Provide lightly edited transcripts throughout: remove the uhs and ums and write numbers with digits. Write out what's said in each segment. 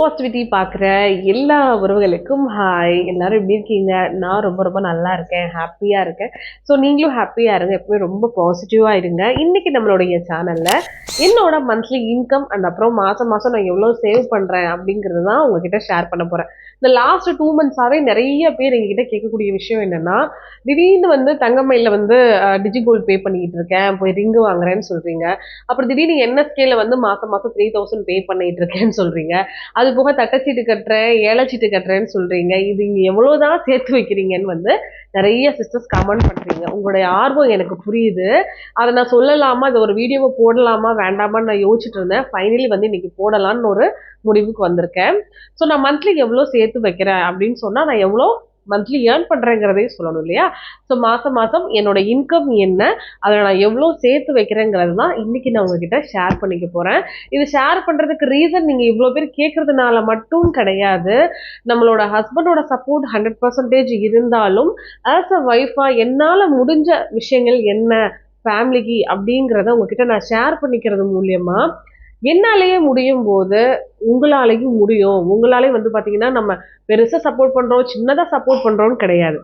Positivity பார்க்குற எல்லா உறவுகளுக்கும் ஹாய். எல்லாரும் எப்படி இருக்கீங்க? நான் ரொம்ப ரொம்ப நல்லா இருக்கேன், ஹாப்பியாக இருக்கேன். ஸோ நீங்களும் ஹாப்பியாக இருங்க, எப்பவுமே ரொம்ப பாசிட்டிவாக இருங்க. இன்னைக்கு நம்மளுடைய சேனலில் என்னோட மந்த்லி இன்கம் அண்ட் அப்புறம் மாதம் மாதம் நான் எவ்வளோ சேவ் பண்ணுறேன் அப்படிங்கிறது தான் உங்ககிட்ட ஷேர் பண்ண போகிறேன். இந்த லாஸ்ட் 2 months நிறைய பேர் எங்ககிட்ட கேட்கக்கூடிய விஷயம் என்னன்னா, திடீர்னு வந்து தங்கமயில வந்து டிஜிகோல்டு பே பண்ணிக்கிட்டு இருக்கேன், போய் ரிங்கு வாங்குறேன்னு சொல்றீங்க. அப்புறம் திடீர்னு என்எஸ்கேல வந்து மாசம் மாசம் 3000 பே பண்ணிட்டு இருக்கேன்னு சொல்றீங்க. அது போக தட்டச்சீட்டு கட்டுறேன், ஏலச்சீட்டு கட்டுறேன்னு சொல்றீங்க. இது எவ்வளவுதான் சேர்த்து வைக்கிறீங்கன்னு வந்து நிறைய சிஸ்டர்ஸ் கமெண்ட் பண்றீங்க. உங்களுடைய ஆர்வம் எனக்கு புரியுது. அதை நான் சொல்லலாமா, அதை ஒரு வீடியோவை போடலாமா வேண்டாமான்னு நான் யோசிச்சுட்டு இருந்தேன். ஃபைனலி வந்து இன்னைக்கு போடலான்னு ஒரு முடிவுக்கு வந்திருக்கேன். ஸோ நான் மந்த்லி எவ்வளோ சேர்த்து வைக்கிறேன் அப்படின்னு சொன்னா நான் எவ்வளோ மந்த்லி ஏர்ன் பண்றேங்கிறதையும் சொல்லணும் இல்லையா? ஸோ மாசம் மாசம் என்னோட இன்கம் என்ன, அதில் நான் எவ்வளோ சேர்த்து வைக்கிறேங்கிறது தான் இன்னைக்கு நான் உங்ககிட்ட ஷேர் பண்ணிக்க போறேன். இது ஷேர் பண்றதுக்கு ரீசன் நீங்க இவ்வளோ பேர் கேட்கறதுனால மட்டும் கிடையாது. நம்மளோட ஹஸ்பண்டோட சப்போர்ட் 100% இருந்தாலும் ஆஸ் அ ஒய்ஃபா என்னால முடிஞ்ச விஷயங்கள் என்ன ஃபேமிலிக்கு அப்படிங்கிறத உங்ககிட்ட நான் ஷேர் பண்ணிக்கிறது மூலியமா என்னாலேயே முடியும் போது உங்களாலேயும் முடியும். உங்களாலே வந்து பாத்தீங்கன்னா நம்ம பெருசா சப்போர்ட் பண்றோம், சின்னதா சப்போர்ட் பண்றோம்னு கிடையாது.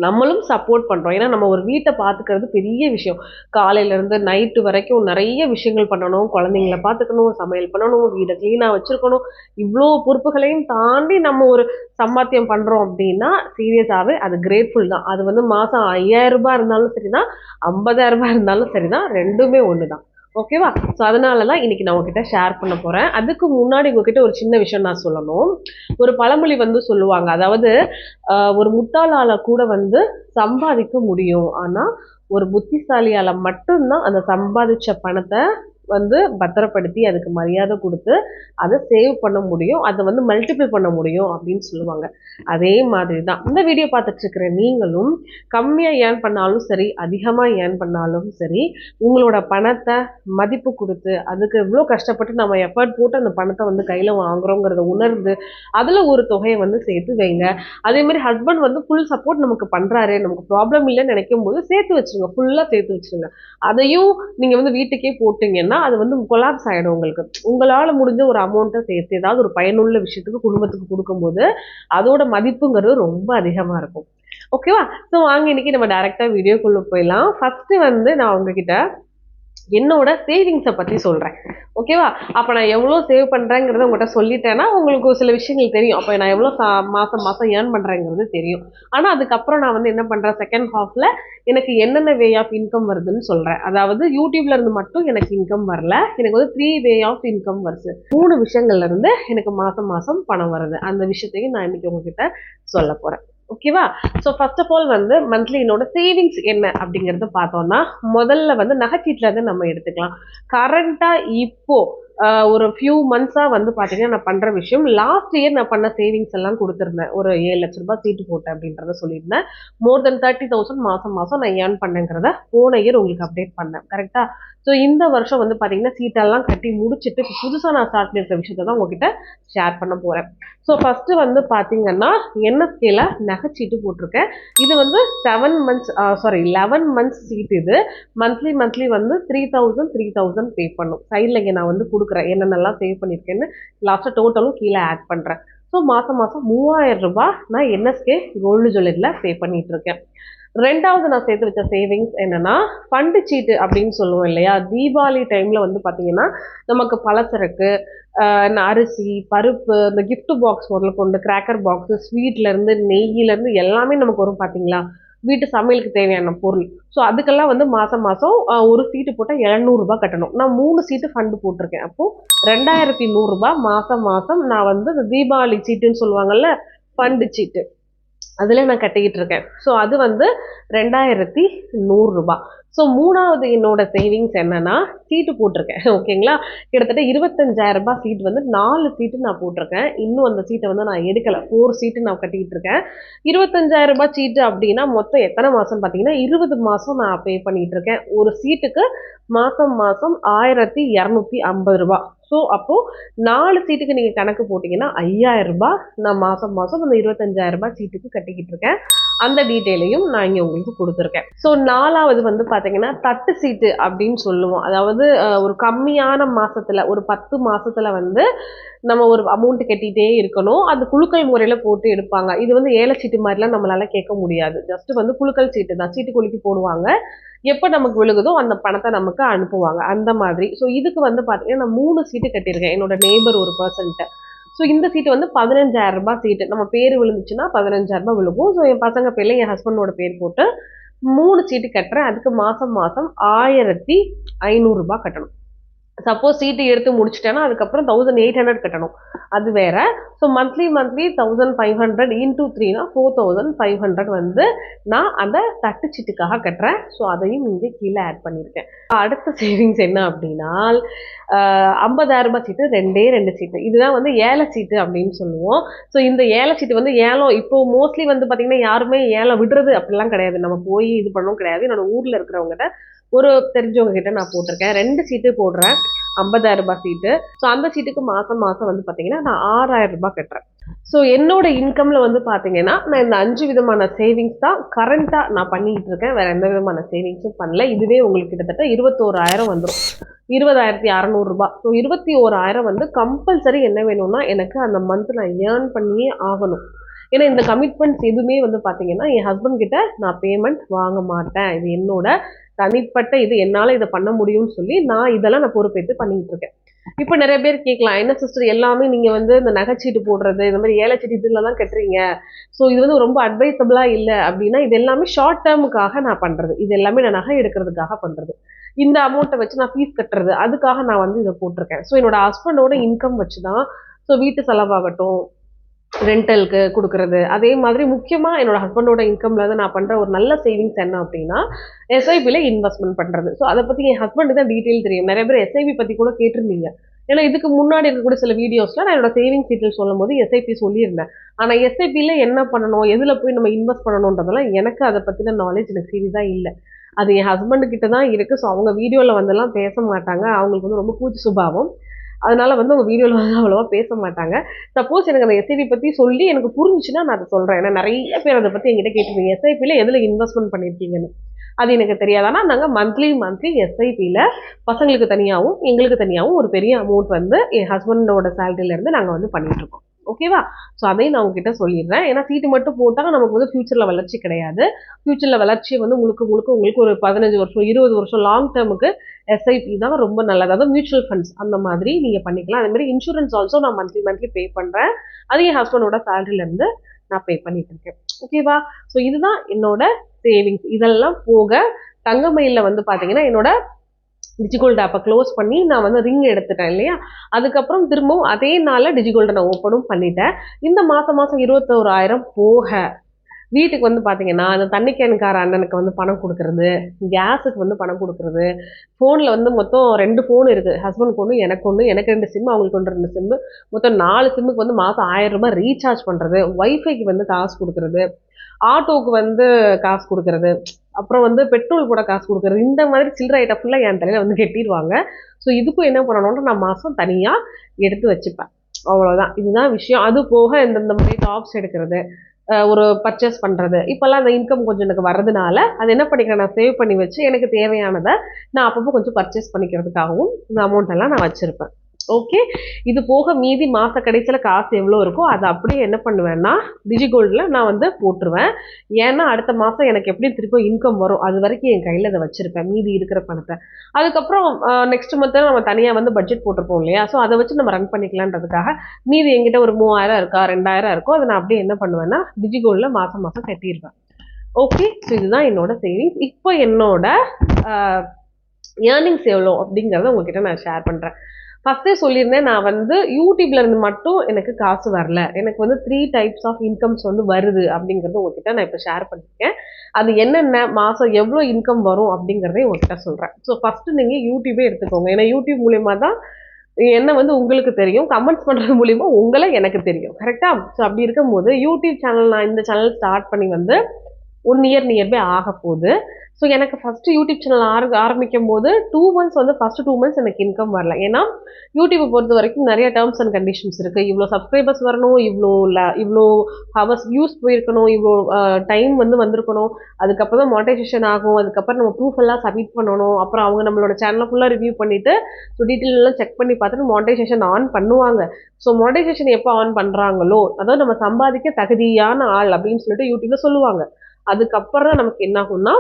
நம்மளும் சப்போர்ட் பண்றோம். ஏன்னா நம்ம ஒரு வீட்டை பாத்துக்கிறது பெரிய விஷயம். காலையில இருந்து நைட்டு வரைக்கும் நிறைய விஷயங்கள் பண்ணணும். குழந்தைங்களை பாத்துக்கணும், சமையல் பண்ணணும், வீடை கிளீனா வச்சிருக்கணும். இவ்வளோ பொறுப்புகளையும் தாண்டி நம்ம ஒரு சம்பாத்தியம் பண்றோம் அப்படின்னா சீரியஸாவே அது கிரேட்ஃபுல் தான். அது வந்து மாசம் 5000 ரூபாய் இருந்தாலும் சரிதான், 50,000 ரூபாய் இருந்தாலும் சரிதான், ரெண்டுமே ஒண்ணுதான். ஓகேவா? ஸோ அதனால தான் இன்னைக்கு நான் உங்ககிட்ட ஷேர் பண்ண போறேன். அதுக்கு முன்னாடி உங்ககிட்ட ஒரு சின்ன விஷயம் நான் சொல்லணும். ஒரு பழமொழி வந்து சொல்லுவாங்க, அதாவது ஒரு முட்டாளால கூட வந்து சம்பாதிக்க முடியும், ஆனா ஒரு புத்திசாலியால மட்டும்தான் அந்த சம்பாதிச்ச பணத்தை வந்து பத்திரப்படுத்தி அதுக்கு மரியாதை கொடுத்து அதை சேவ் பண்ண முடியும், அதை வந்து மல்டிபிள் பண்ண முடியும் அப்படின்னு சொல்லுவாங்க. அதே மாதிரி தான் இந்த வீடியோ பார்த்துட்டு இருக்கிற நீங்களும் கம்மியா ஏர்ன் பண்ணாலும் சரி, அதிகமா ஏர்ன் பண்ணாலும் சரி, உங்களோட பணத்தை மதிப்பு கொடுத்து அதுக்கு எவ்வளோ கஷ்டப்பட்டு நம்ம எஃபர்ட் போட்டு அந்த பணத்தை வந்து கையில வாங்குறோங்கிறத உணர்ந்து அதுல ஒரு தொகையை வந்து சேர்த்து வைங்க. அதே மாதிரி ஹஸ்பண்ட் வந்து ஃபுல் சப்போர்ட் நமக்கு பண்றாரு, நமக்கு ப்ராப்ளம் இல்லைன்னு நினைக்கும் போது சேர்த்து வச்சிருங்க, ஃபுல்லா சேர்த்து வச்சிருங்க. அதையும் நீங்க வந்து வீட்டுக்கே போட்டீங்கன்னா அது வந்து கொலாப்ஸ் ஆயிடும். உங்களுக்கு உங்களால முடிஞ்ச ஒரு அமௌண்ட்டை சேர்த்து ஏதாவது ஒரு பயனுள்ள விஷயத்துக்கு குடும்பத்துக்கு கொடுக்கும்போது அதோட மதிப்புங்கிறது ரொம்ப அதிகமா இருக்கும். ஓகேவா? ஸோ வாங்க இன்னைக்கு நம்ம டைரக்டா வீடியோக்குள்ள போயிடலாம். ஃபர்ஸ்ட் வந்து நான் உங்ககிட்ட என்னோட சேவிங்ஸை பத்தி சொல்றேன். ஓகேவா? அப்ப நான் எவ்வளவு சேவ் பண்றேங்கிறத உங்ககிட்ட சொல்லிட்டேன்னா உங்களுக்கு சில விஷயங்கள் தெரியும். அப்ப நான் எவ்வளவு மாசம் மாசம் ஏர்ன் பண்றேங்கிறது தெரியும். ஆனா அதுக்கப்புறம் நான் வந்து என்ன பண்றேன், செகண்ட் ஹாஃப்ல எனக்கு என்னென்ன வே ஆஃப் இன்கம் வருதுன்னு சொல்றேன். அதாவது யூடியூப்ல இருந்து மட்டும் எனக்கு இன்கம் வரல, எனக்கு வந்து 3 வே ஆஃப் இன்கம் வருது. 3 விஷயங்கள்ல இருந்து எனக்கு மாசம் மாசம் பணம் வருது. அந்த விஷயத்தையும் நான் இன்னைக்கு உங்ககிட்ட சொல்ல போறேன். ஓகேவா? ஸோ ஃபர்ஸ்ட் ஆஃப் ஆல் வந்து மந்த்லி என்னோட சேவிங்ஸ் என்ன அப்படிங்கறத பார்த்தோம்னா, முதல்ல வந்து நகைச்சீட்டுல இருந்து நம்ம எடுத்துக்கலாம். கரண்டா இப்போ ஒரு ஃபியூ மந்த்ஸா வந்து பாத்தீங்கன்னா நான் பண்ற விஷயம், லாஸ்ட் இயர் நான் பண்ண சேவிங்ஸ் எல்லாம் கொடுத்துருந்தேன். ஒரு 7 லட்ச ரூபாய் சீட்டு போட்டேன் அப்படின்றத சொல்லியிருந்தேன். மோர் தென் 30,000 மாசம் மாசம் நான் ஏர்ன் பண்ணேங்கிறத போன இயர் உங்களுக்கு அப்டேட் பண்ணேன். கரெக்டா? ஸோ இந்த வருஷம் வந்து பாத்தீங்கன்னா சீட்டெல்லாம் கட்டி முடிச்சுட்டு புதுசா நான் ஸ்டார்ட் பண்ணிருக்க விஷயத்த தான் உங்ககிட்ட ஷேர் பண்ண போறேன். ஸோ ஃபர்ஸ்ட் வந்து பாத்தீங்கன்னா என்எஸ்கேல நகைச்சீட்டு போட்டிருக்கேன். இது வந்து 11 months சீட். இது மந்த்லி வந்து 3000 பே பண்ணும். சைட்ல இங்க நான் வந்து கொடுக்குறேன் என்னென்னலாம் சேவ் பண்ணிருக்கேன்னு. லாஸ்டா டோட்டலும் கீழே ஆட் பண்றேன். ஸோ மாசம் மாசம் 3000 ரூபாய் நான் என்எஸ்கே கோல்டு ஜுவல்லரியில பே பண்ணிட்டு இருக்கேன். ரெண்டாவது நான் சேர்த்து வச்ச சேவிங்ஸ் என்னன்னா, ஃபண்டு சீட்டு அப்படின்னு சொல்லுவோம் இல்லையா? தீபாவளி டைம்ல வந்து பாத்தீங்கன்னா நமக்கு பலசரக்கு, அரிசி, பருப்பு, இந்த கிஃப்ட் பாக்ஸ் முதல்ல கொண்டு, கிராக்கர் பாக்ஸ், ஸ்வீட்ல இருந்து நெய்யில இருந்து எல்லாமே நமக்கு வரும் பாத்தீங்களா? வீட்டு சமையலுக்கு தேவையான பொருள். ஸோ அதுக்கெல்லாம் வந்து மாசம் மாசம் ஒரு சீட்டு போட்டால் 700 ரூபாய் கட்டணும். நான் 3 சீட்டு ஃபண்டு போட்டிருக்கேன். அப்போ 2100 ரூபாய் மாசம் மாசம் நான் வந்து இந்த தீபாவளி சீட்டுன்னு சொல்லுவாங்கல்ல, ஃபண்டு சீட்டு, அதுல நான் கட்டிக்கிட்டு இருக்கேன். ஸோ அது வந்து 2100 ரூபாய். ஸோ மூணாவது என்னோட சேவிங்ஸ் என்னன்னா, சீட்டு போட்டிருக்கேன். ஓகேங்களா? கிட்டத்தட்ட 25,000 ரூபாய் சீட் வந்து 4 சீட்டு நான் போட்டிருக்கேன். இன்னும் அந்த சீட்டை வந்து நான் எடுக்கல. 4 சீட்டு நான் கட்டிக்கிட்டு இருக்கேன். 25,000 ரூபாய் சீட்டு அப்படின்னா மொத்தம் எத்தனை மாசம் பாத்தீங்கன்னா 20 மாசம் நான் பே பண்ணிட்டு இருக்கேன். ஒரு சீட்டுக்கு மாசம் மாசம் 1250 ரூபாய். ஸோ அப்போ 4 சீட்டுக்கு நீங்க கணக்கு போட்டீங்கன்னா 5000 ரூபாய் நான் மாசம் மாசம் அந்த 25,000 ரூபாய் சீட்டுக்கு கட்டிக்கிட்டு இருக்கேன். அந்த டீட்டெயிலையும் நான் இங்கே உங்களுக்கு கொடுத்துருக்கேன். ஸோ 4வது வந்து பார்த்தீங்கன்னா தட்டு சீட்டு அப்படின்னு சொல்லுவோம். அதாவது ஒரு கம்மியான மாசத்துல ஒரு 10 மாசத்துல வந்து நம்ம ஒரு அமௌண்ட் கட்டிட்டே இருக்கணும். அது குலுக்கல் முறையில போட்டு எடுப்பாங்க. இது வந்து ஏல சீட்டு மாதிரிலாம் நம்மளால கேட்க முடியாது. ஜஸ்ட் வந்து குலுக்கல் சீட்டு தான். சீட்டு குலுக்கி போடுவாங்க. எப்ப நமக்கு விழுகுதோ அந்த பணத்தை நமக்கு அனுப்புவாங்க அந்த மாதிரி. ஸோ இதுக்கு வந்து பார்த்தீங்கன்னா நான் 3 சீட்டு கட்டியிருக்கேன் என்னோட நேபர் ஒரு பர்சன்ட்ட. ஸோ இந்த சீட்டு வந்து 15,000 சீட்டு. நம்ம பேர் விழுந்துச்சுன்னா 15,000 விழுகும். ஸோ என் பசங்க பேர்ல என் ஹஸ்பண்டோட பேர் போட்டு 3 சீட்டு கட்டுறேன். அதுக்கு மாசம் மாசம் 1,500 கட்டணும். சப்போஸ் சீட்டு எடுத்து முடிச்சிட்டேன்னா அதுக்கப்புறம் 1,800 கட்டணும். அது வேற. ஸோ மந்த்லி 1,500 இன்டூ 3னா 4,500 வந்து நான் அந்த தட்டு சீட்டுக்காக கட்டுறேன். ஸோ அதையும் இங்கே கீழே ஆட் பண்ணியிருக்கேன். அடுத்த சேவிங்ஸ் என்ன அப்படின்னா 50,000 சீட்டு 2 சீட்டு. இதுதான் வந்து ஏல சீட்டு அப்படின்னு சொல்லுவோம். ஸோ இந்த ஏல சீட்டு வந்து ஏலம் இப்போ மோஸ்ட்லி வந்து பார்த்தீங்கன்னா யாருமே ஏலம் விடுறது அப்படிலாம் கிடையாது. நம்ம போய் இது பண்ணவும் கிடையாது. என்னோட ஊர்ல இருக்கிறவங்ககிட்ட ஒரு தெரிஞ்சவங்க கிட்ட நான் போட்டிருக்கேன். 2 சீட்டு போடுறேன். 50,000 சீட்டு. ஸோ அந்த சீட்டுக்கு மாசம் மாசம் வந்து பார்த்தீங்கன்னா நான் 6,000 கட்டுறேன். ஸோ என்னோட இன்கம்ல வந்து பார்த்தீங்கன்னா நான் இந்த 5 விதமான சேவிங்ஸ் தான் கரண்டா நான் பண்ணிட்டு இருக்கேன். வேற எந்த விதமான சேவிங்ஸும் பண்ணல. இதுவே உங்களுக்கு கிட்டத்தட்ட 21,000 வந்துடும். 20,600. ஸோ 21,000 வந்து கம்பல்சரி என்ன வேணும்னா எனக்கு அந்த மந்த் நான் ஏர்ன் பண்ணியே ஆகணும். ஏன்னா இந்த கமிட்மெண்ட்ஸ் எதுவுமே வந்து பார்த்தீங்கன்னா என் ஹஸ்பண்ட் கிட்ட நான் பேமெண்ட் வாங்க மாட்டேன். இது என்னோட தனிப்பட்ட இது, என்னால இதை பண்ண முடியும்னு சொல்லி நான் இதெல்லாம் நான் பொறுப்பேற்று பண்ணிட்டு இருக்கேன். இப்போ நிறைய பேர் கேட்கலாம், என்ன சிஸ்டர் எல்லாமே நீங்க வந்து இந்த நகைச்சீட்டு போடுறது இந்த மாதிரி ஏலச்சீட்டு இதுல தான் கட்டுறீங்க, ஸோ இது வந்து ரொம்ப அட்வைசபிளா இல்லை அப்படின்னா, இது எல்லாமே ஷார்ட் டேர்முக்காக நான் பண்றது. இது எல்லாமே நான் நகை எடுக்கிறதுக்காக பண்றது. இந்த அமௌண்ட்டை வச்சு நான் ஃபீஸ் கட்டுறது, அதுக்காக நான் வந்து இதை போட்டிருக்கேன். ஸோ என்னோட ஹஸ்பண்டோட இன்கம் வச்சு தான். ஸோ வீட்டு செலவாகட்டும், ரெண்டலுக்கு கொடுக்கறது, அதே மாதிரி முக்கியமா என்னோட ஹஸ்பண்டோட இன்கம்ல இருந்து நான் பண்ற ஒரு நல்ல சேவிங்ஸ் என்ன அப்படின்னா எஸ்ஐபில இன்வெஸ்ட்மெண்ட் பண்றது. ஸோ அதை பத்தி என் ஹஸ்பண்டுக்கு தான் டீட்டெயில் தெரியும். நிறைய பேர் எஸ்ஐபி பத்தி கூட கேட்டிருந்தீங்க. ஏன்னா இதுக்கு முன்னாடி இருக்கக்கூடிய சில வீடியோஸ்ல நான் என்னோட சேவிங்ஸ் டீட்டெயில் சொல்லும் போது எஸ்ஐபி சொல்லியிருந்தேன். ஆனா எஸ்ஐபில என்ன பண்ணணும், எதுல போய் நம்ம இன்வெஸ்ட் பண்ணணும்ன்றதெல்லாம் எனக்கு அதை பத்தின நாலேஜ் எனக்கு சீரியஸா இல்லை. அது என் ஹஸ்பண்டு கிட்ட தான் இருக்கு. ஸோ அவங்க வீடியோல வந்தெல்லாம் பேச மாட்டாங்க. அவங்களுக்கு வந்து ரொம்ப கூச்ச சுபாவம். அதனால வந்து உங்க வீடியோல வந்து அவ்வளவா பேச மாட்டாங்க. சப்போஸ் எனக்கு அந்த எஸ்ஐபி பத்தி சொல்லி எனக்கு புரிஞ்சுச்சுன்னா நான் அதை சொல்றேன். ஏன்னா நிறைய பேர் அதை பத்தி என்கிட்ட கேட்டிருக்கீங்க, எஸ்ஐபில எதுல இன்வெஸ்ட்மெண்ட் பண்ணிருக்கீங்கன்னு. அது எனக்கு தெரியாது. ஆனா நாங்க மந்த்லி எஸ்ஐபில பசங்களுக்கு தனியாகவும் எங்களுக்கு தனியாகவும் ஒரு பெரிய அமௌண்ட் வந்து என் ஹஸ்பண்டோட சேலரியில இருந்து நாங்க வந்து பண்ணிட்டு இருக்கோம். ஓகேவா? ஸோ அதையும் நான் உங்ககிட்ட சொல்லிடுறேன். ஏன்னா சீட்டு மட்டும் போட்டால் நமக்கு வந்து ஃபியூச்சர்ல வளர்ச்சி கிடையாது. ஃபியூச்சர்ல வளர்ச்சி வந்து உங்களுக்கு ஒரு 15 வருஷம் 20 வருஷம் லாங் டேர்முக்கு எஸ்ஐபி தான் ரொம்ப நல்லது. அதாவது மியூச்சுவல் ஃபண்ட்ஸ் அந்த மாதிரி நீங்க பண்ணிக்கலாம். அதே மாதிரி இன்சூரன்ஸ் ஆல்சோ நான் மந்த்லி பே பண்றேன். அது என் ஹஸ்பண்டோட சேலரியில இருந்து நான் பே பண்ணிட்டு இருக்கேன். ஓகேவா? ஸோ இதுதான் என்னோட சேவிங்ஸ். இதெல்லாம் போக தங்கமயில வந்து பாத்தீங்கன்னா என்னோட டிஜிகோல்டு ஆப்பை க்ளோஸ் பண்ணி நான் வந்து ரிங் எடுத்துட்டேன் இல்லையா? அதுக்கப்புறம் திரும்பவும் அதே நாளில் டிஜிகோல்டை நான் ஓப்பனும் பண்ணிட்டேன். இந்த மாதம் 21,000 போக வீட்டுக்கு வந்து பார்த்தீங்கன்னா அந்த தண்ணி கேனுக்கார அண்ணனுக்கு வந்து பணம் கொடுக்கறது, கேஸுக்கு வந்து பணம் கொடுக்கறது, ஃபோனில் வந்து மொத்தம் 2 ஃபோன் இருக்குது. ஹஸ்பண்டுக்கு ஒன்று, எனக்கு 2 சிம்மு, அவங்களுக்கு ஒன்று 2 சிம்மு, மொத்தம் 4 சிம்முக்கு வந்து மாதம் 1,000 ரீசார்ஜ் பண்ணுறது, ஒய்ஃபைக்கு வந்து காசு கொடுக்கறது, ஆட்டோவுக்கு வந்து காசு கொடுக்கறது, அப்புறம் வந்து பெட்ரோல் கூட காசு கொடுக்கறது, இந்த மாதிரி சில்லற ஐட்டம் ஃபுல்லாக என் தலையில் வந்து கட்டிடுவாங்க. ஸோ இதுக்கும் என்ன பண்ணணும்னா நான் மாதம் தனியாக எடுத்து வச்சுப்பேன். அவ்வளோதான், இதுதான் விஷயம். அது போக இந்த மாதிரி டாப்ஸ் எடுக்கிறது, ஒரு பர்ச்சேஸ் பண்ணுறது, இப்போல்லாம் அந்த இன்கம் கொஞ்சம் எனக்கு வர்றதுனால அது என்ன பண்ணிக்கிறேன், நான் சேவ் பண்ணி வச்சு எனக்கு தேவையானதை நான் அப்பப்போ கொஞ்சம் பர்ச்சேஸ் பண்ணிக்கிறதுக்காகவும் இந்த அமௌண்ட் எல்லாம் நான் வச்சுருப்பேன். ஓகே, இது போக மீதி மாச கடைசியில காசு எவ்வளோ இருக்கோ அதை அப்படியே என்ன பண்ணுவேன்னா டிஜிகோல்டில் நான் வந்து போட்டுருவேன். ஏன்னா அடுத்த மாதம் எனக்கு எப்படி திரும்ப இன்கம் வரும் அது வரைக்கும் என் கையில் அதை வச்சிருப்பேன் மீதி இருக்கிற பணத்தை. அதுக்கப்புறம் நெக்ஸ்ட் மந்த் நம்ம தனியாக வந்து பட்ஜெட் போட்டிருப்போம் இல்லையா? ஸோ அதை வச்சு நம்ம ரன் பண்ணிக்கலான்றதுக்காக மீதி என்கிட்ட ஒரு 3,000 இருக்கா 2,000 இருக்கோ அதை நான் அப்படியே என்ன பண்ணுவேன்னா டிஜிகோல்டில் மாதம் மாதம் கட்டிடுவேன். ஓகே, ஸோ இதுதான் என்னோட சேவிங்ஸ். இப்போ என்னோட ஏர்னிங்ஸ் எவ்வளோ அப்படிங்கிறத உங்ககிட்ட நான் ஷேர் பண்ணுறேன். ஃபர்ஸ்டே சொல்லியிருந்தேன், நான் வந்து யூடியூப்ல இருந்து மட்டும் எனக்கு காசு வரல, எனக்கு வந்து 3 டைப்ஸ் ஆஃப் இன்கம்ஸ் வந்து வருது அப்படிங்கிறது உங்ககிட்ட நான் இப்போ ஷேர் பண்ணியிருக்கேன். அது என்னென்ன மாதம் எவ்வளோ இன்கம் வரும் அப்படிங்கிறதே உங்ககிட்ட சொல்கிறேன். ஸோ ஃபர்ஸ்ட் நீங்கள் யூடியூபே எடுத்துக்கோங்க. ஏன்னா யூடியூப் மூலியமா தான் என்ன வந்து உங்களுக்கு தெரியும், கமெண்ட்ஸ் பண்ணுறது மூலியமா உங்களை எனக்கு தெரியும். கரெக்டா? ஸோ அப்படி இருக்கும்போது யூடியூப் சேனல், நான் இந்த சேனல் ஸ்டார்ட் பண்ணி வந்து 1 இயர் நியர்பை ஆக போகுது. ஸோ எனக்கு ஃபஸ்ட்டு யூடியூப் சேனல் ஆரம்பிக்கும் போது 2 மந்த்ஸ் வந்து ஃபஸ்ட்டு 2 மந்த்ஸ் எனக்கு இன்கம் வரல. ஏன்னா யூடியூப்பை பொறுத்த வரைக்கும் நிறைய டேர்ம்ஸ் அண்ட் கண்டிஷன்ஸ் இருக்குது. இவ்வளோ சப்ஸ்கிரைபர்ஸ் வரணும், இவ்வளோ ஹவர்ஸ் வியூஸ் போயிருக்கணும், இவ்வளோ டைம் வந்து வந்திருக்கணும், அதுக்கப்புறம் தான் மானிட்டைசேஷன் ஆகும், அதுக்கப்புறம் நம்ம ப்ரூஃப் எல்லாம் சப்மிட் பண்ணணும், அப்புறம் அவங்க நம்மளோட சேனலை ஃபுல்லாக ரிவ்யூ பண்ணிவிட்டு ஸோ டீட்டெயில் எல்லாம் செக் பண்ணி பார்த்துட்டு மானிட்டைசேஷன் ஆன் பண்ணுவாங்க. ஸோ மானிட்டைசேஷன் எப்போ ஆன் பண்ணுறாங்களோ, அதாவது நம்ம சம்பாதிக்க தகுதியான ஆள் அப்படின்னு சொல்லிட்டு யூடியூப்ல சொல்லுவாங்க. அதுக்கப்புறம் தான் நமக்கு என்ன ஆகும்னா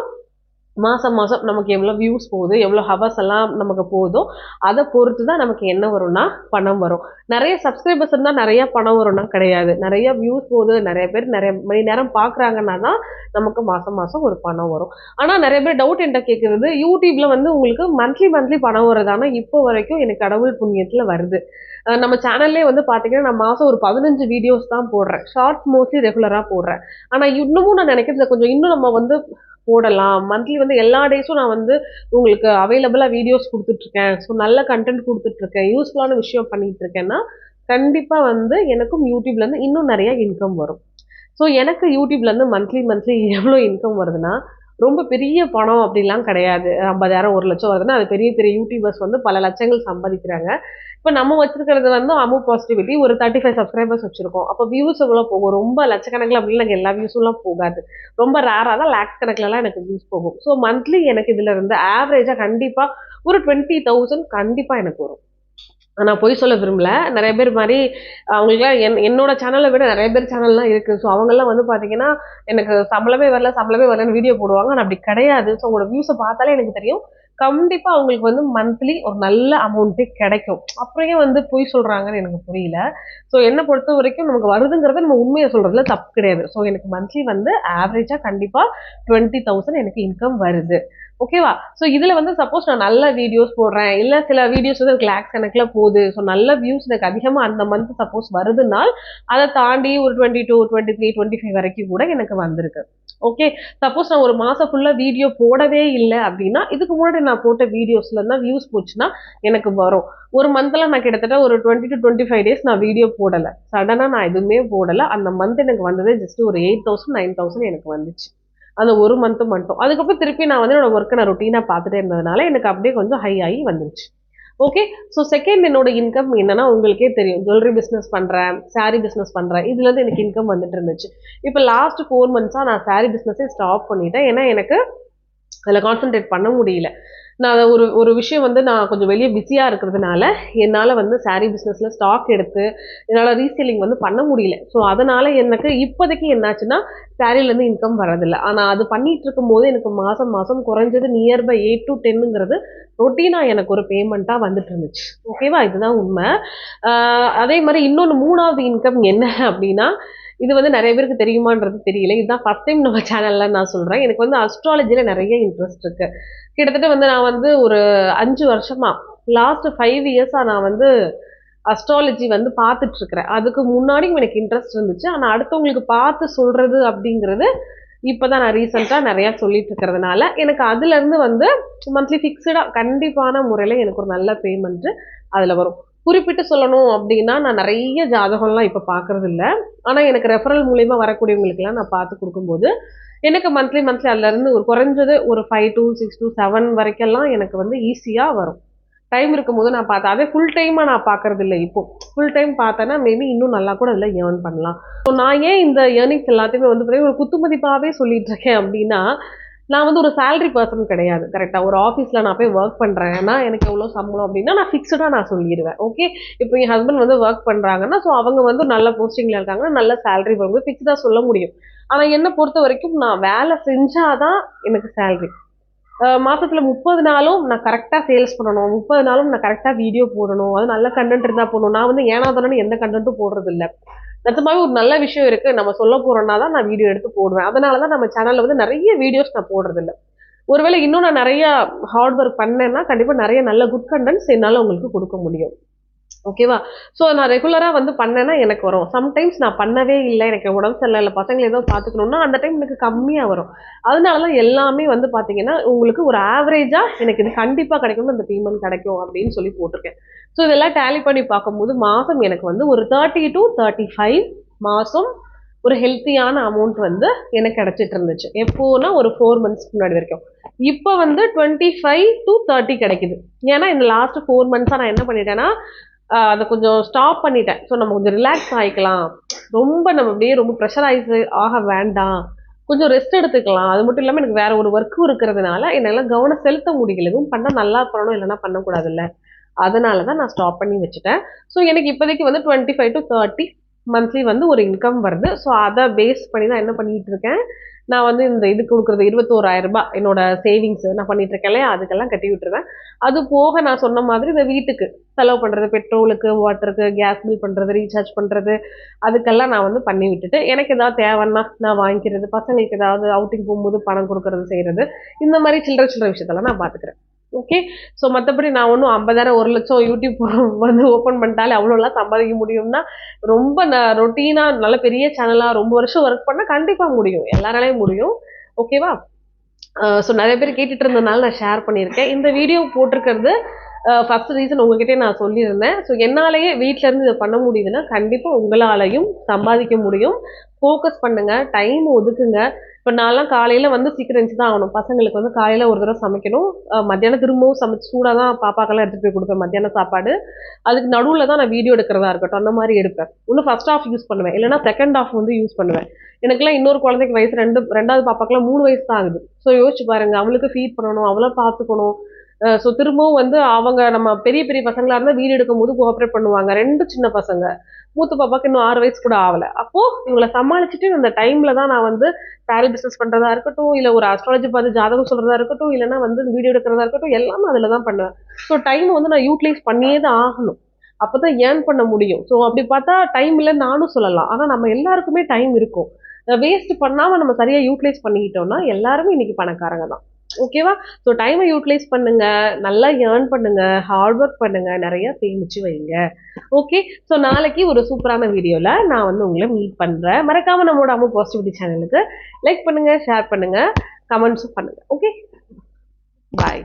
மாதம் மாதம் நமக்கு எவ்வளோ வியூஸ் போகுது, எவ்வளோ ஹவர்ஸ் எல்லாம் நமக்கு போகுதோ அதை பொறுத்து தான் நமக்கு என்ன வரும்னா பணம் வரும். நிறைய சப்ஸ்கிரைபர்ஸ் இருந்தால் நிறைய பணம் வரும்னா கிடையாது. நிறைய வியூஸ் போகுது, நிறைய பேர் நிறைய மணி நேரம் பார்க்குறாங்கன்னா தான் நமக்கு மாதம் மாதம் ஒரு பணம் வரும். ஆனால் நிறைய பேர் டவுட் என்கிட்ட கேட்குறது, யூடியூப்ல வந்து உங்களுக்கு மந்த்லி பணம் வருது. ஆனால் இப்போ வரைக்கும் எனக்கு கடவுள் புண்ணியத்தில் வருது. நம்ம சேனல்லே வந்து பார்த்தீங்கன்னா நான் மாதம் ஒரு 15 வீடியோஸ் தான் போடுறேன். ஷார்ட்ஸ் மோஸ்ட்லி ரெகுலராக போடுறேன். ஆனால் இன்னமும் நான் நினைக்கிறது கொஞ்சம் இன்னும் நம்ம வந்து போடலாம். மந்த்லி வந்து எல்லா டேஸும் நான் வந்து உங்களுக்கு அவைலபிளாக வீடியோஸ் கொடுத்துட்ருக்கேன். ஸோ நல்ல கண்டென்ட் கொடுத்துட்ருக்கேன், யூஸ்ஃபுல்லான விஷயம் பண்ணிட்டு இருக்கேன்னா கண்டிப்பாக வந்து எனக்கும் யூடியூப்லேருந்து இன்னும் நிறைய இன்கம் வரும். ஸோ எனக்கு யூடியூப்லேருந்து மந்த்லி எவ்வளோ இன்கம் வருதுன்னா ரொம்ப பெரிய பணம் அப்படிலாம் கிடையாது. 50,000 1 லட்சம் வருதுன்னா அது பெரிய பெரிய யூடியூபர்ஸ் வந்து பல லட்சங்கள் சம்பாதிக்கிறாங்க. இப்போ நம்ம வச்சிருக்கிறது வந்து அமு பாசிட்டிவிட்டி ஒரு 35 சப்ஸ்கிரைபர்ஸ் வச்சிருக்கோம். அப்போ வியூஸ் எவ்வளோ போகும்? ரொம்ப லட்சக்கணக்கில் அப்படின்னு எனக்கு எல்லா வியூஸும் போகாது. ரொம்ப ரேராக தான் லேக்ஸ் கணக்கிலலாம் எனக்கு வியூஸ் போகும். ஸோ மந்த்லி எனக்கு இதுல இருந்து ஆவரேஜாக கண்டிப்பாக ஒரு 20,000 கண்டிப்பாக எனக்கு வரும். நான் பொய் சொல்ல விரும்பல. நிறைய பேர் மாதிரி அவங்களுக்குலாம் என்னோட சேனலை விட நிறைய பேர் சேனல்லாம் இருக்குது. ஸோ அவங்கெல்லாம் வந்து பார்த்தீங்கன்னா எனக்கு சம்பளமே வரலன்னு வீடியோ போடுவாங்க. ஆனால் அப்படி கிடையாது. ஸோ உங்களோட வியூஸை பார்த்தாலே எனக்கு தெரியும் கண்டிப்பாக அவங்களுக்கு வந்து மந்த்லி ஒரு நல்ல அமௌண்ட்டே கிடைக்கும். அப்புறம் ஏன் வந்து பொய் சொல்கிறாங்கன்னு எனக்கு புரியல. ஸோ என்னை பொறுத்த வரைக்கும் நமக்கு வருதுங்கிறத நம்ம உண்மையை சொல்கிறதுல தப்பு கிடையாது. ஸோ எனக்கு மந்த்லி வந்து ஆவரேஜாக கண்டிப்பாக 20,000 எனக்கு இன்கம் வருது. ஓகேவா? ஸோ இதில் வந்து சப்போஸ் நான் நல்ல வீடியோஸ் போடுறேன், இல்லை சில வீடியோஸ் வந்து எனக்கு லேக்ஸ் கணக்கில் போகுது, ஸோ நல்ல வியூஸ் எனக்கு அதிகமாக அந்த மந்த் சப்போஸ் வருதுனால் அதை தாண்டி ஒரு 22, 23, 25 வரைக்கும் கூட எனக்கு வந்திருக்கு. ஓகே, சப்போஸ் நான் ஒரு மாதம் ஃபுல்லாக வீடியோ போடவே இல்லை அப்படின்னா இதுக்கு முன்னாடி நான் போட்ட வீடியோஸ்ல தான் வியூஸ் போச்சுன்னா எனக்கு வரும். ஒரு மந்த்ல நான் கிட்டத்தட்ட ஒரு 20 to 25 டேஸ் நான் வீடியோ போடலை, சடனாக நான் எதுவுமே போடலை, அந்த மந்த் எனக்கு வந்ததே ஜஸ்ட் ஒரு 8,000 9,000 எனக்கு வந்துச்சு அந்த ஒரு மந்த்து மட்டும். அதுக்கப்புறம் திருப்பி நான் வந்து என்னோட ஒர்க்கை நான் ரொட்டீனாக பார்த்துட்டே இருந்ததுனால எனக்கு அப்படியே கொஞ்சம் ஹை ஆகி வந்துருச்சு. ஓகே, ஸோ செகண்ட் என்னோட இன்கம் என்னன்னா உங்களுக்கே தெரியும், ஜுவல்லரி பிஸ்னஸ் பண்ணுறேன், சாரீ பிஸ்னஸ் பண்ணுறேன், இதுலேருந்து எனக்கு இன்கம் வந்துட்டு இருந்துச்சு. இப்போ லாஸ்ட் 4 months நான் சாரீ பிஸ்னஸே ஸ்டாப் பண்ணிட்டேன். ஏன்னா எனக்கு அதில் கான்சென்ட்ரேட் பண்ண முடியல. நான் ஒரு விஷயம் வந்து நான் கொஞ்சம் வெளியே பிஸியாக இருக்கிறதுனால என்னால் வந்து சாரீ பிஸ்னஸில் ஸ்டாக் எடுத்து என்னால் ரீசேலிங் வந்து பண்ண முடியல. ஸோ அதனால் எனக்கு இப்போதைக்கு என்னாச்சுன்னா சாரீலேருந்து இன்கம் வரதில்லை. ஆனால் அது பண்ணிகிட்டு இருக்கும்போது எனக்கு மாதம் குறைஞ்சது நியர்பை 8 to 10ங்கிறது ரொட்டீனாக எனக்கு ஒரு பேமெண்ட்டாக வந்துட்டு இருந்துச்சு. ஓகேவா? இதுதான் உண்மை. அதே மாதிரி இன்னொன்று 3வது இன்கம் என்ன அப்படின்னா, இது வந்து நிறைய பேருக்கு தெரியுமான்றது தெரியல. இதுதான் ஃபர்ஸ்ட் டைம் நம்ம சேனலில் நான் சொல்கிறேன். எனக்கு வந்து அஸ்ட்ராலஜியில் நிறைய இன்ட்ரெஸ்ட் இருக்குது. கிட்டத்தட்ட வந்து நான் வந்து ஒரு 5 வருஷமா லாஸ்ட் 5 இயர்ஸாக நான் வந்து அஸ்ட்ராலஜி வந்து பார்த்துட்டு இருக்கிறேன். அதுக்கு முன்னாடியும் எனக்கு இன்ட்ரெஸ்ட் இருந்துச்சு. ஆனால் அடுத்தவங்களுக்கு பார்த்து சொல்றது அப்படிங்கிறது இப்போதான் நான் ரீசெண்டாக நிறையா சொல்லிட்டு இருக்கிறதுனால எனக்கு அதுலேருந்து வந்து மந்த்லி ஃபிக்ஸ்டாக கண்டிப்பான முறையில் எனக்கு ஒரு நல்ல பேமெண்ட்டு அதில் வரும். குறிப்பிட்டு சொல்லணும் அப்படின்னா நான் நிறைய ஜாதகம்லாம் இப்போ பார்க்கறது இல்லை. ஆனால் எனக்கு ரெஃபரல் மூலியமா வரக்கூடியவங்களுக்குலாம் நான் பார்த்து கொடுக்கும்போது எனக்கு மந்த்லி அதுலேருந்து ஒரு குறைஞ்சது ஒரு 5 to 6 to 7 வரைக்கெல்லாம் எனக்கு வந்து ஈஸியாக வரும். டைம் இருக்கும்போது நான் பார்த்தேன். அதே ஃபுல் டைமாக நான் பார்க்கறது இல்லை. இப்போ ஃபுல் டைம் பார்த்தேன்னா மேபி இன்னும் நல்லா கூட அதில் ஏர்ன் பண்ணலாம். ஸோ நான் ஏன் இந்த ஏர்னிங்ஸ் எல்லாத்தையுமே வந்து பார்த்தீங்கன்னா ஒரு குத்துமதிப்பாகவே சொல்லிட்டு இருக்கேன் அப்படின்னா, நான் வந்து ஒரு சேலரி பர்சன் கிடையாது. கரெக்டாக ஒரு ஆஃபீஸில் நான் போய் ஒர்க் பண்ணுறேன்னா எனக்கு எவ்வளோ சம்பளம் அப்படின்னா நான் ஃபிக்ஸ்டாக நான் சொல்லிடுவேன். ஓகே, இப்போ என் ஹஸ்பண்ட் வந்து ஒர்க் பண்ணுறாங்கன்னா ஸோ அவங்க வந்து நல்ல போஸ்டிங்கில் இருக்காங்கன்னா நல்ல சேலரி வரும்போது ஃபிக்ஸ்டாக சொல்ல முடியும். ஆனால் என்னை பொறுத்த வரைக்கும் நான் வேலை செஞ்சாதான் எனக்கு சேலரி. மாதத்தில் 30 நாளும் நான் கரெக்டாக சேல்ஸ் பண்ணணும், 30 நாளும் நான் கரெக்டாக வீடியோ போடணும், அது நல்ல கண்டென்ட் இருந்தால் போடணும். நான் வந்து ஏனாதானு எந்த கண்டென்ட்டும் போடுறது இல்லை. நிஜமாவே ஒரு நல்ல விஷயம் இருக்குது நம்ம சொல்ல போகிறோன்னா தான் நான் வீடியோ எடுத்து போடுவேன். அதனால தான் நம்ம சேனலில் வந்து நிறைய வீடியோஸ் நான் போடுறதில்ல. ஒருவேளை இன்னும் நான் நிறைய ஹார்ட் ஒர்க் பண்ணேன்னா கண்டிப்பாக நிறைய நல்ல குட் கண்டென்ட்ஸ் என்னால் உங்களுக்கு கொடுக்க முடியும். ஓகேவா? ஸோ நான் ரெகுலராக வந்து பண்ணேன்னா எனக்கு வரும். சம்டைம்ஸ் நான் பண்ணவே இல்லை, எனக்கு உடம்பு சரியில்லை, இல்லை பசங்களை ஏதோ பார்த்துக்கணுன்னா அந்த டைம் எனக்கு கம்மியாக வரும். அதனால தான் எல்லாமே வந்து பார்த்தீங்கன்னா உங்களுக்கு ஒரு ஆவரேஜாக எனக்கு இது கண்டிப்பாக கிடைக்கணும், அந்த பேமெண்ட் கிடைக்கும் அப்படின்னு சொல்லி போட்டிருக்கேன். ஸோ இதெல்லாம் டேலி பண்ணி பார்க்கும்போது மாதம் எனக்கு வந்து ஒரு 30 to 35 மாதம் ஒரு ஹெல்த்தியான அமௌண்ட் வந்து எனக்கு கிடைச்சிட்டு இருந்துச்சு. எப்போனா ஒரு 4 மந்த்ஸ்க்கு முன்னாடி வரைக்கும். இப்போ வந்து 25 to 30 கிடைக்குது. ஏன்னா இந்த லாஸ்ட் 4 மந்த்ஸா நான் என்ன பண்ணிட்டேன்னா அதை கொஞ்சம் ஸ்டாப் பண்ணிட்டேன். ஸோ நம்ம கொஞ்சம் ரிலாக்ஸ் ஆகிக்கலாம், ரொம்ப நம்ம அப்படியே ரொம்ப ப்ரெஷரைஸ் ஆக வேண்டாம், கொஞ்சம் ரெஸ்ட் எடுத்துக்கலாம். அது மட்டும் இல்லாமல் எனக்கு வேற ஒரு ஒர்க்கும் இருக்கிறதுனால என்னால் கவனம் செலுத்த முடியல. எதுவும் பண்ணால் நல்லா பண்ணணும், இல்லைன்னா பண்ணக்கூடாதுல்ல. அதனால தான் நான் ஸ்டாப் பண்ணி வச்சுட்டேன். ஸோ எனக்கு இப்போதைக்கு வந்து 25 to 30 மந்த்லி வந்து ஒரு இன்கம் வருது. ஸோ அதை பேஸ் பண்ணி தான் என்ன பண்ணிட்டு இருக்கேன், நான் வந்து இந்த இது கொடுக்குறது 21,000 ரூபாய் என்னோட சேவிங்ஸ் நான் பண்ணிட்டு இருக்கேன் இல்லையா, அதுக்கெல்லாம் கட்டி விட்டுருவேன். அது போக நான் சொன்ன மாதிரி இந்த வீட்டுக்கு செலவு பண்ணுறது, பெட்ரோலுக்கு, வாட்டருக்கு, கேஸ் பில் பண்ணுறது, ரீசார்ஜ் பண்ணுறது, அதுக்கெல்லாம் நான் வந்து பண்ணி விட்டுட்டு எனக்கு ஏதாவது தேவைன்னா நான் வாங்கிக்கிறது, பசங்களுக்கு ஏதாவது அவுட்டிங் போகும்போது பணம் கொடுக்கறது, செய்கிறது, இந்த மாதிரி சில்லற சில்லற விஷயத்தெல்லாம் நான் பார்த்துக்கிறேன். ஓகே. ஸோ மற்றபடி நான் ஒன்றும் 50,000 1,00,000 யூடியூப் வந்து ஓப்பன் பண்ணிட்டாலே அவ்வளோலாம் சம்பாதிக்க முடியும்னா, ரொம்ப ரொட்டீனாக நல்ல பெரிய சேனலாக ரொம்ப வருஷம் ஒர்க் பண்ணால் கண்டிப்பாக முடியும், எல்லாராலையும் முடியும். ஓகேவா? ஸோ நிறைய பேர் கேட்டுட்டு இருந்ததுனால நான் ஷேர் பண்ணியிருக்கேன். இந்த வீடியோ போட்டிருக்கிறது ஃபர்ஸ்ட் ரீசன் உங்ககிட்டே நான் சொல்லியிருந்தேன். ஸோ என்னாலேயே வீட்டிலேருந்து இதை பண்ண முடியுதுன்னா கண்டிப்பாக உங்களாலையும் சம்பாதிக்க முடியும். ஃபோக்கஸ் பண்ணுங்க, டைம் ஒதுக்குங்க. இப்போ நான்லாம் காலையில் வந்து சீக்கிரம் எழுந்துச்சு தான் ஆகணும். பசங்களுக்கு வந்து காலையில் ஒரு தடவை சமைக்கணும், மத்தியானம் திரும்பவும் சமைச்சு சூடாக தான் பாப்பாக்கெல்லாம் எடுத்துகிட்டு போய் கொடுப்பேன் மத்தியான சாப்பாடு. அதுக்கு நடுவில் தான் நான் வீடியோ எடுக்கிறதா இருக்கட்டும் அந்த மாதிரி எடுப்பேன். இன்னும் ஃபர்ஸ்ட் ஹாஃப் யூஸ் பண்ணுவேன், இல்லைனா செகண்ட் ஹாஃப் வந்து யூஸ் பண்ணுவேன். எனக்குலாம் இன்னொரு குழந்தைக்கு வயசு ரெண்டாவது பாப்பாக்கெல்லாம் 3 வயசு தான் ஆகுது. ஸோ யோசிச்சு பாருங்க, அவளுக்கு ஃபீட் பண்ணணும், அவளை பார்த்துக்கணும். ஸோ திரும்பவும் வந்து அவங்க நம்ம பெரிய பெரிய பசங்களா இருந்தால் வீடு எடுக்கும் போது கோஆப்ரேட் பண்ணுவாங்க. 2 சின்ன பசங்க, மூத்த பாப்பாக்கு இன்னும் 6 வயசு கூட ஆகலை. அப்போ இவங்களை சமாளிச்சுட்டு அந்த டைம்ல தான் நான் வந்து பேரல் பிஸ்னஸ் பண்றதா இருக்கட்டும், இல்லை ஒரு அஸ்ட்ராலஜி பார்த்து ஜாதகம் சொல்றதா இருக்கட்டும், இல்லைன்னா வந்து வீடியோ எடுக்கிறதா இருக்கட்டும், எல்லாமே அதில் தான் பண்ணுவேன். ஸோ டைம் வந்து நான் யூட்டிலைஸ் பண்ணியே தான் ஆகணும், அப்பதான் ஏர்ன் பண்ண முடியும். ஸோ அப்படி பார்த்தா டைம் இல்லைன்னு நானும் சொல்லலாம். ஆனால் நம்ம எல்லாருக்குமே டைம் இருக்கும். வேஸ்ட் பண்ணாம நம்ம சரியா யூட்டிலைஸ் பண்ணிக்கிட்டோம்னா எல்லாருமே இன்னைக்கு பணக்காரங்க தான். ஓகேவா? ஸோ டைமை யூட்டிலைஸ் பண்ணுங்க, நல்லா ஏர்ன் பண்ணுங்க, ஹார்ட் ஒர்க் பண்ணுங்க, நிறைய சேமிச்சு வைங்க. ஓகே. ஸோ நாளைக்கு ஒரு சூப்பரான வீடியோல நான் வந்து உங்களை மீட் பண்றேன். மறக்காம நம்மளோட அம்மா பாசிட்டிவிட்டி சேனலுக்கு லைக் பண்ணுங்க, ஷேர் பண்ணுங்க, கமெண்ட்ஸும் பண்ணுங்க. ஓகே, பாய்.